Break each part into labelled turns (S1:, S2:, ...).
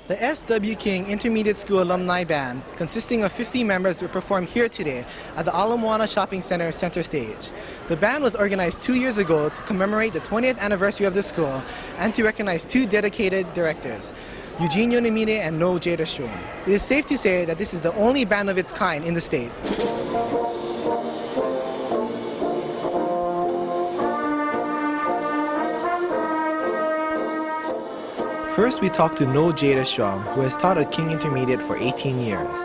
S1: The S.W. King Intermediate School Alumni Band, consisting of 50 members, will perform here today at the Moana Shopping Center Center Stage. The band was organized 2 years ago to commemorate the 20th anniversary of the school and to recognize two dedicated directors, Eugene Yonamine and Noel Jaderstrom. It is safe to say that this is the only band of its kind in the state. First, we talked to Noel Jaderstrom, who has taught at King Intermediate for 18 years.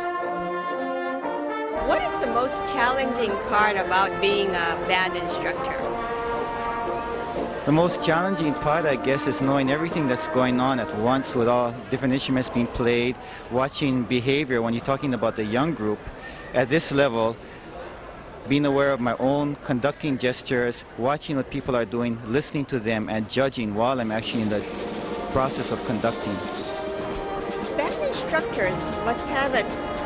S2: What is the most challenging part about being a band instructor?
S3: The most challenging part, I guess, is knowing everything that's going on at once with all different instruments being played, watching behavior when you're talking about the young group. At this level, being aware of my own conducting gestures, watching what people are doing, listening to them, and judging while I'm actually in the process of conducting.
S2: Band instructors must have it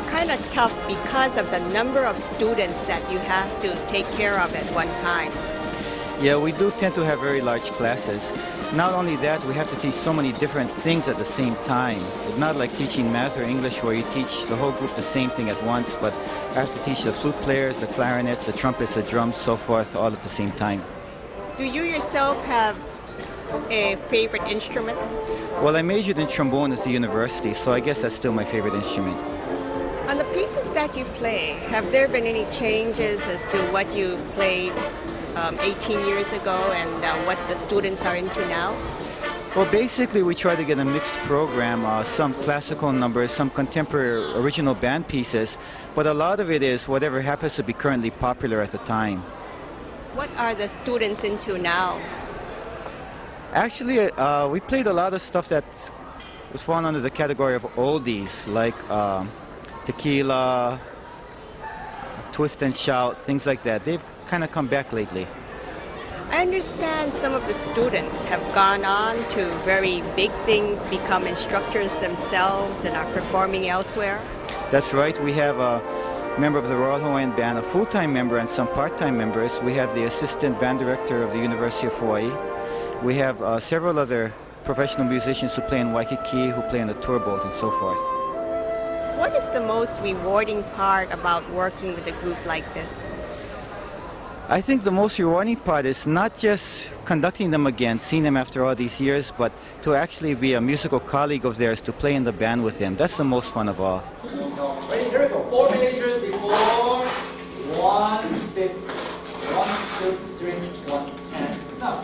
S2: kind of tough because of the number of students that you have to take care of at one time.
S3: Yeah, we do tend to have very large classes. Not only that, we have to teach so many different things at the same time. It's not like teaching math or English where you teach the whole group the same thing at once, but I have to teach the flute players, the clarinets, the trumpets, the drums, so forth, all at the same time.
S2: Do you yourself have a favorite instrument?
S3: Well, I majored in trombone at the university, so I guess that's still my favorite instrument.
S2: On the pieces that you play, have there been any changes as to what you played 18 years ago and what the students are into now?
S3: Well, basically, we try to get a mixed program, some classical numbers, some contemporary original band pieces, but a lot of it is whatever happens to be currently popular at the time.
S2: What are the students into now?
S3: Actually, we played a lot of stuff that was fallen under the category of oldies, like tequila, twist and shout, things like that. They've kind of come back lately.
S2: I understand some of the students have gone on to very big things, become instructors themselves, and are performing elsewhere.
S3: That's right. We have a member of the Royal Hawaiian Band, a full-time member, and some part-time members. We have the assistant band director of the University of Hawaii. We have several other professional musicians who play in Waikiki, who play on the tour boat, and so forth.
S2: What is the most rewarding part about working with a group like this?
S3: I think the most rewarding part is not just conducting them again, seeing them after all these years, but to actually be a musical colleague of theirs, to play in the band with them. That's the most fun of all.
S4: Ready, here we go. 4 majors before. 1, 6, 1, 2, 3, 1, and now.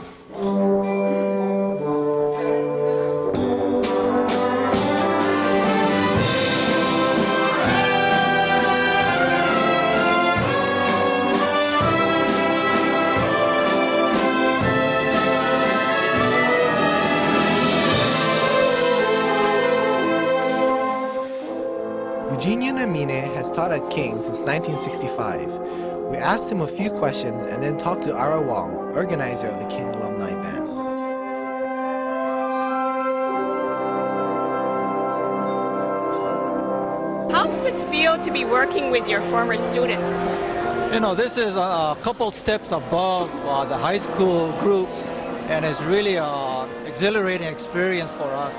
S1: Eugene Yonamine has taught at King since 1965. We asked him a few questions and then talked to Ira Wong, organizer of the King Alumni Band.
S2: How does it feel to be working with your former students?
S5: You know, this is a couple steps above the high school groups, and it's really an exhilarating experience for us.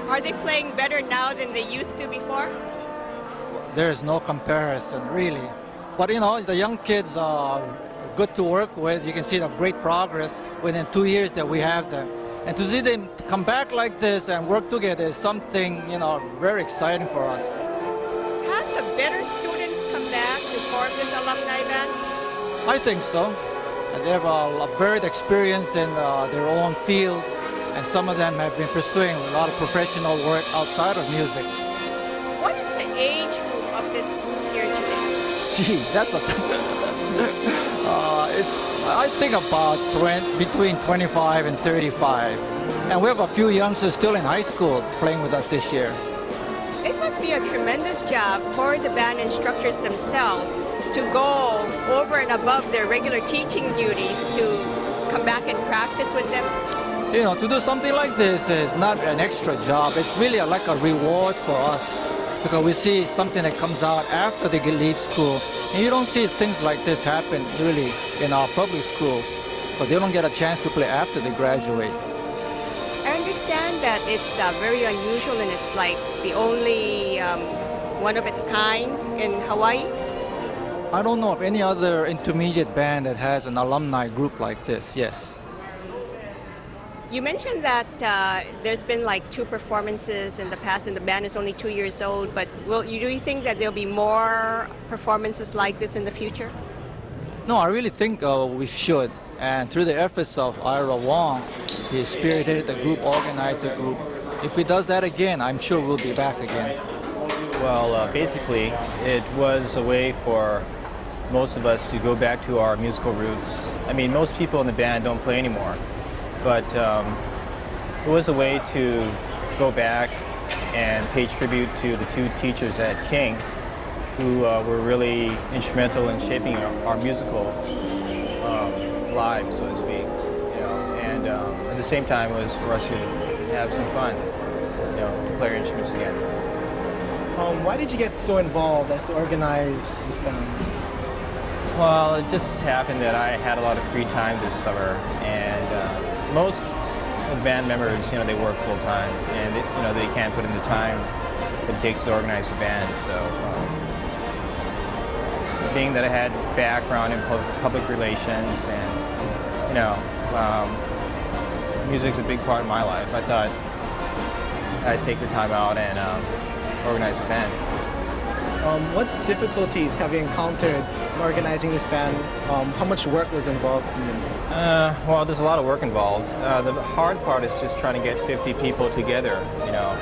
S2: Are they playing better now than they used to before?
S5: There's no comparison, really. But you know, the young kids are good to work with. You can see the great progress within 2 years that we have them. And to see them come back like this and work together is something, you know, very exciting for us.
S2: Have the better students come back to form this alumni band?
S5: I think so. They have a varied experience in their own fields, and some of them have been pursuing a lot of professional work outside of music.
S2: What is the age group of this group here today?
S5: Gee, that's a... it's, I think about between 25 and 35. And we have a few youngsters still in high school playing with us this year.
S2: It must be a tremendous job for the band instructors themselves to go over and above their regular teaching duties to come back and practice with them.
S5: You know, to do something like this is not an extra job. It's really like a reward for us, because we see something that comes out after they leave school. And you don't see things like this happen really in our public schools, because they don't get a chance to play after they graduate.
S2: And understand that it's very unusual and it's like the only one of its kind in Hawaii.
S5: I don't know of any other intermediate band that has an alumni group like this, yes.
S2: You mentioned that there's been like 2 performances in the past and the band is only 2 years old, but do you think that there'll be more performances like this in the future?
S5: No, I really think we should. And through the efforts of Ira Wong, he spirited the group, organized the group. If he does that again, I'm sure we'll be back again.
S6: Well, basically, it was a way for most of us to go back to our musical roots. I mean, most people in the band don't play anymore, but it was a way to go back and pay tribute to the 2 teachers at King who were really instrumental in shaping our musical lives, so to speak. You know, and at the same time, it was for us to have some fun, you know, to play our instruments again.
S1: Why did you get so involved as to organize this band?
S6: Well, it just happened that I had a lot of free time this summer, and most of the band members, you know, they work full time, and you know, they can't put in the time it takes to organize the band. So, being that I had background in public relations, and you know, music's a big part of my life, I thought I'd take the time out and organize the band.
S1: What difficulties have you encountered in organizing this band? How much work was involved in it?
S6: Well, there's a lot of work involved. The hard part is just trying to get 50 people together, you know.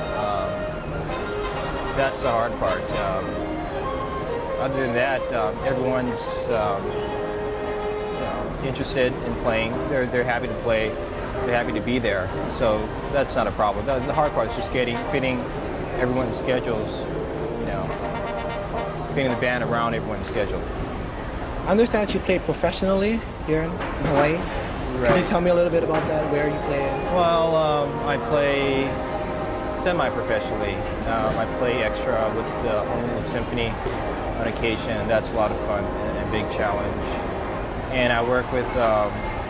S6: That's the hard part. Other than that, everyone's you know, interested in playing. They're happy to play. They're happy to be there. So that's not a problem. The hard part is just fitting everyone's schedules, you know, fitting the band around everyone's schedule.
S1: I understand that you play professionally here in Hawaii.
S6: Right.
S1: Can you tell me a little bit about that, where you play?
S6: Well, I play semi-professionally. I play extra with the Honolulu Symphony on occasion, and that's a lot of fun and a big challenge. And I work with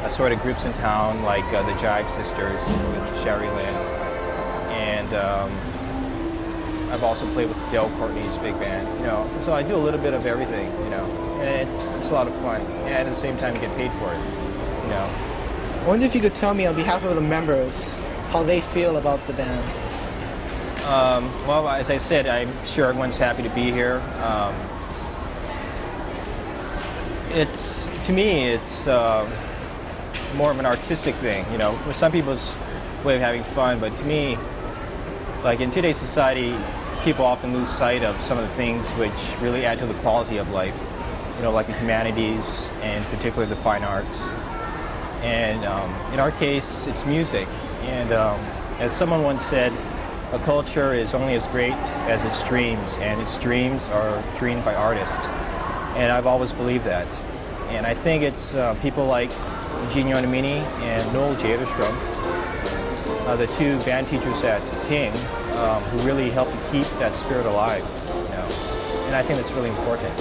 S6: assorted groups in town, like the Jive Sisters with Sherry Lynn. And I've also played with Dale Courtney's big band, you know. So I do a little bit of everything, you know. And it's a lot of fun. And at the same time, you get paid for it, you know.
S1: I wonder if you could tell me on behalf of the members how they feel about the band.
S6: Well, as I said, I'm sure everyone's happy to be here. To me, it's more of an artistic thing, you know. For some people's way of having fun, but to me, like in today's society, people often lose sight of some of the things which really add to the quality of life, you know, like the humanities and particularly the fine arts. And in our case, it's music. And as someone once said, a culture is only as great as its dreams, and its dreams are dreamed by artists. And I've always believed that. And I think it's people like Eugene Yonamine and Noel Jaderstrom, the 2 band teachers at King, who really helped to keep that spirit alive, you know. And I think that's really important.